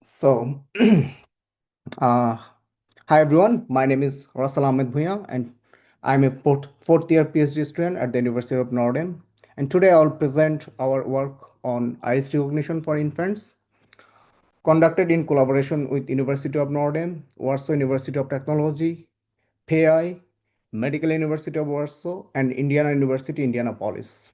So, uh, hi everyone. My name is Rasel Ahmed Bhuiyan, and I'm a fourth year PhD student at the University of Notre Dame. And today I'll present our work on iris recognition for infants, conducted in collaboration with University of Notre Dame, Warsaw University of Technology, PAI, Medical University of Warsaw, and Indiana University, Indianapolis.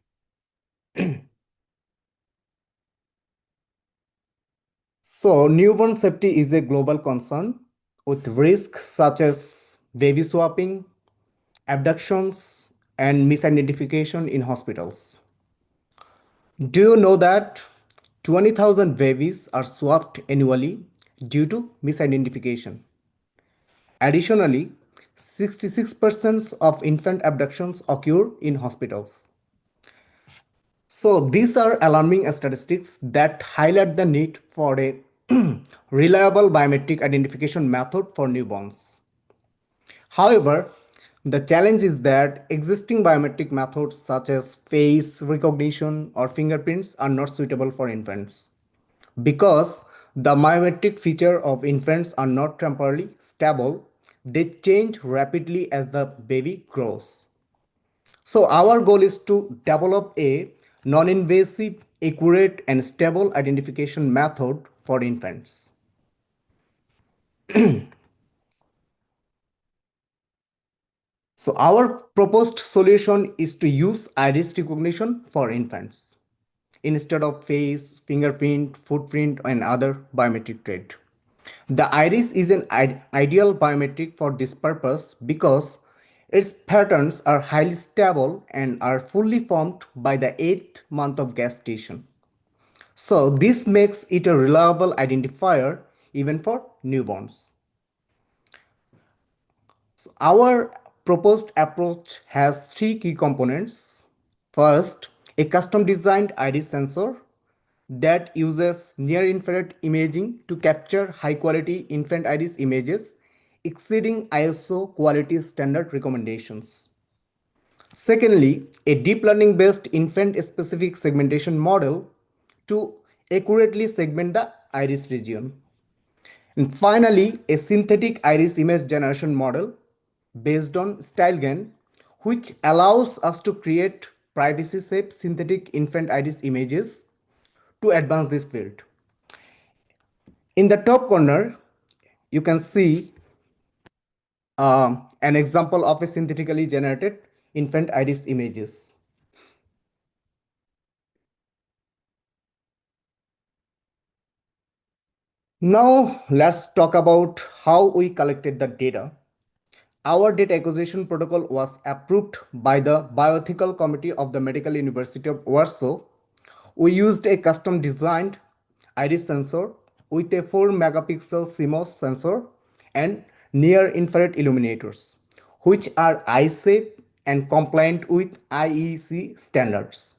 So, newborn safety is a global concern with risks such as baby swapping, abductions, and misidentification in hospitals. Do you know that 20,000 babies are swapped annually due to misidentification? Additionally, 66% of infant abductions occur in hospitals. So these are alarming statistics that highlight the need for a reliable biometric identification method for newborns. However, the challenge is that existing biometric methods such as face recognition or fingerprints are not suitable for infants because the biometric features of infants are not temporarily stable. They change rapidly as the baby grows. So our goal is to develop a non-invasive, accurate, and stable identification method for infants. So our proposed solution is to use iris recognition for infants instead of face, fingerprint, footprint, and other biometric trait. The iris is an ideal biometric for this purpose because its patterns are highly stable and are fully formed by the 8th month of gestation. So this makes it a reliable identifier even for newborns. So our proposed approach has three key components. First, a custom designed iris sensor that uses near infrared imaging to capture high quality infant iris images exceeding ISO quality standard recommendations. Secondly, a deep learning based infant specific segmentation model to accurately segment the iris region. And finally, a synthetic iris image generation model based on StyleGAN, which allows us to create privacy safe synthetic infant iris images to advance this field. In the top corner, you can see an example of a synthetically generated infant iris images. Now let's talk about how we collected the data. Our data acquisition protocol was approved by the Bioethical Committee of the Medical University of Warsaw. We used a custom designed iris sensor with a 4 megapixel CMOS sensor and near infrared illuminators, which are eye safe and compliant with IEC standards.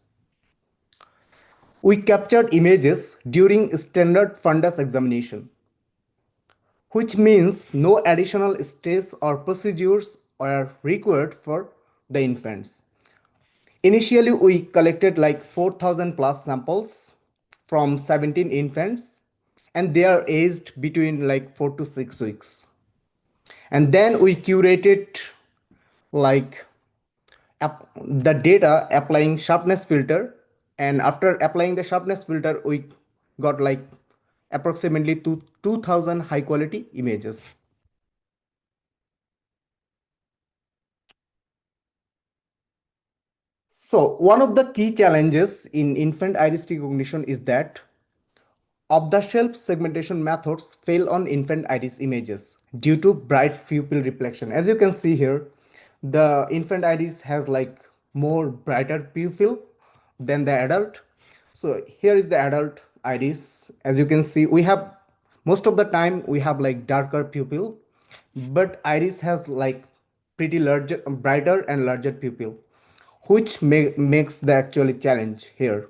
We captured images during standard fundus examination, which means no additional steps or procedures are required for the infants. Initially, we collected like 4,000 plus samples from 17 infants, and they are aged between like 4 to 6 weeks. And then we curated like the data applying sharpness filter, and after applying the sharpness filter, we got like approximately 2,000 high quality images. So one of the key challenges in infant iris recognition is that off-the-shelf segmentation methods fail on infant iris images due to bright pupil reflection. As you can see here, the infant iris has like more brighter pupil than the adult. So here is the adult iris. As you can see, we have most of the time we have like darker pupil, but iris has like pretty larger, brighter and larger pupil, which makes the actually challenge here.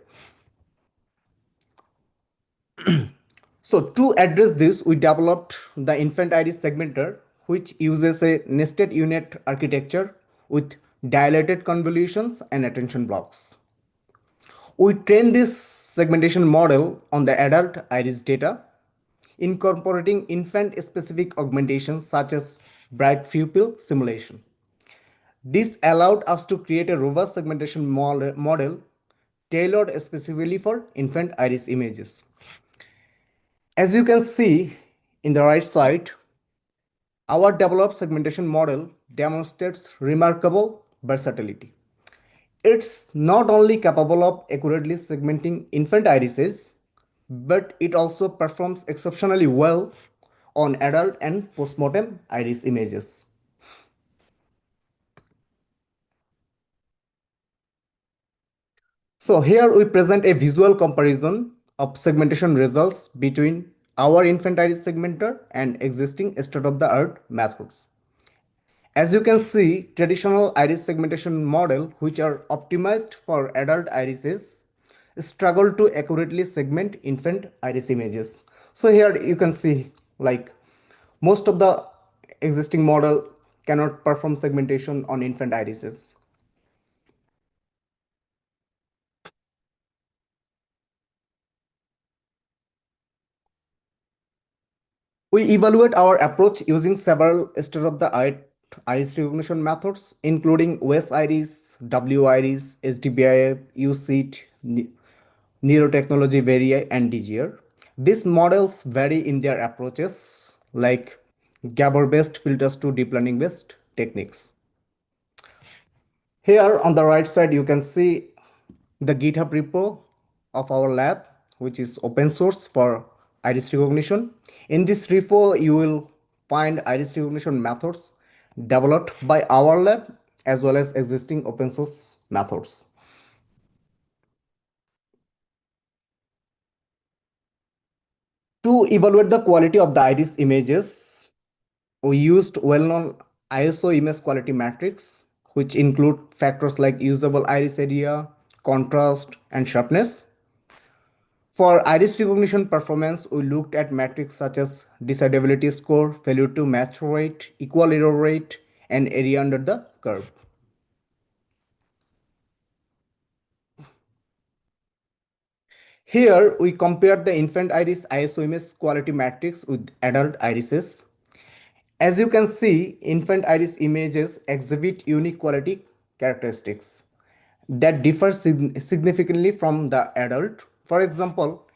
So to address this, we developed the InfantID-Segmenter, which uses a nested unit architecture with dilated convolutions and attention blocks. We train this segmentation model on the adult iris data incorporating infant-specific augmentations such as bright pupil simulation. This allowed us to create a robust segmentation model tailored specifically for infant iris images. As you can see in the right side, our developed segmentation model demonstrates remarkable versatility. It's not only capable of accurately segmenting infant irises, but it also performs exceptionally well on adult and postmortem iris images. So here we present a visual comparison of segmentation results between our infant iris segmenter and existing state-of-the-art methods. As you can see, traditional iris segmentation model, which are optimized for adult irises, struggle to accurately segment infant iris images. So here you can see like most of the existing model cannot perform segmentation on infant irises. We evaluate our approach using several state-of-the-art iris recognition methods, including WES iris, W iris, SDBIF, USEET, Neurotechnology Varii, and DGR. These models vary in their approaches, like Gabor-based filters to deep learning-based techniques. Here on the right side, you can see the GitHub repo of our lab, which is open source for iris recognition. In this repo, you will find iris recognition methods developed by our lab as well as existing open source methods. To evaluate the quality of the iris images, we used well-known ISO image quality metrics, which include factors like usable iris area, contrast, and sharpness. For iris recognition performance, we looked at metrics such as decidability score, failure to match rate, equal error rate, and area under the curve. Here, we compared the infant iris ISO image quality metrics with adult irises. As you can see, infant iris images exhibit unique quality characteristics that differ significantly from the adult. For example,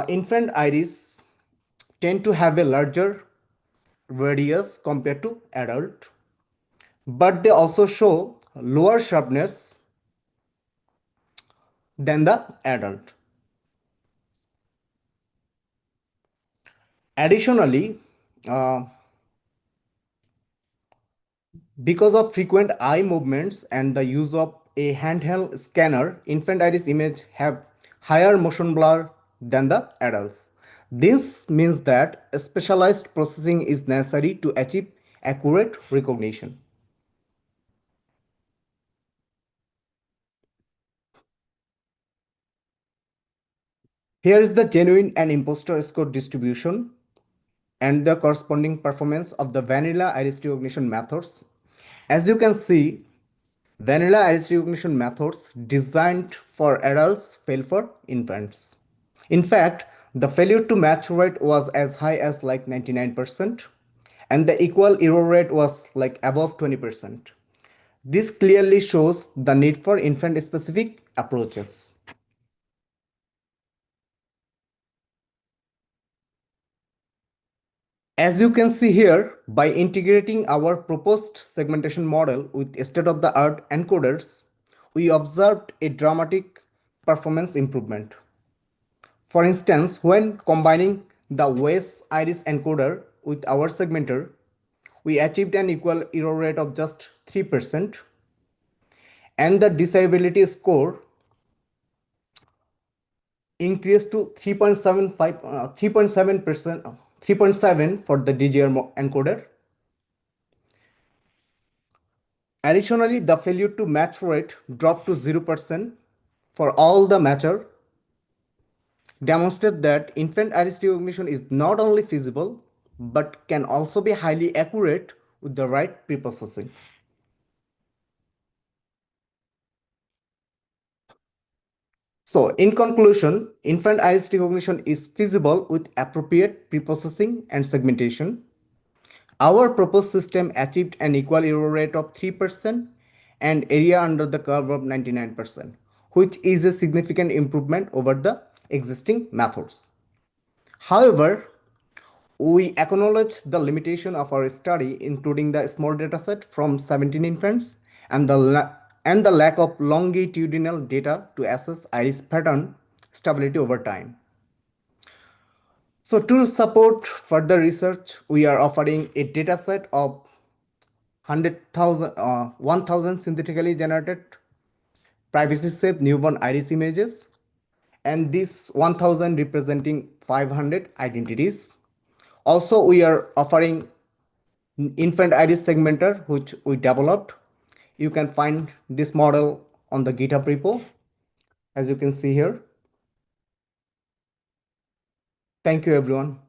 infant iris tend to have a larger radius compared to adult, but they also show lower sharpness than the adult. Additionally, uh, because of frequent eye movements and the use of a handheld scanner, infant iris images have higher motion blur than the adults. This means that specialized processing is necessary to achieve accurate recognition. Here is the genuine and imposter score distribution and the corresponding performance of the vanilla iris recognition methods. As you can see, vanilla iris recognition methods designed for adults fail for infants. In fact, the failure to match rate was as high as like 99%, and the equal error rate was like above 20%. This clearly shows the need for infant specific approaches. As you can see here, by integrating our proposed segmentation model with state-of-the-art encoders, we observed a dramatic performance improvement. For instance, when combining the WES iris encoder with our segmenter, we achieved an equal error rate of just 3%, and the disability score increased to 3.75, 3.7%, 3.7 for the DGR encoder. Additionally, the failure to match rate dropped to 0% for all the matcher, demonstrate that infant iris recognition is not only feasible but can also be highly accurate with the right preprocessing. So, in conclusion, infant iris recognition is feasible with appropriate preprocessing and segmentation. Our proposed system achieved an equal error rate of 3% and area under the curve of 99%, which is a significant improvement over the existing methods. However, we acknowledge the limitation of our study, including the small dataset from 17 infants and the lack of longitudinal data to assess iris pattern stability over time. So to support further research, we are offering a dataset of 1,000 synthetically generated privacy-safe newborn iris images, and this 1,000 representing 500 identities. Also, we are offering infant iris segmenter, which we developed. You can find this model on the GitHub repo, as you can see here. Thank you, everyone.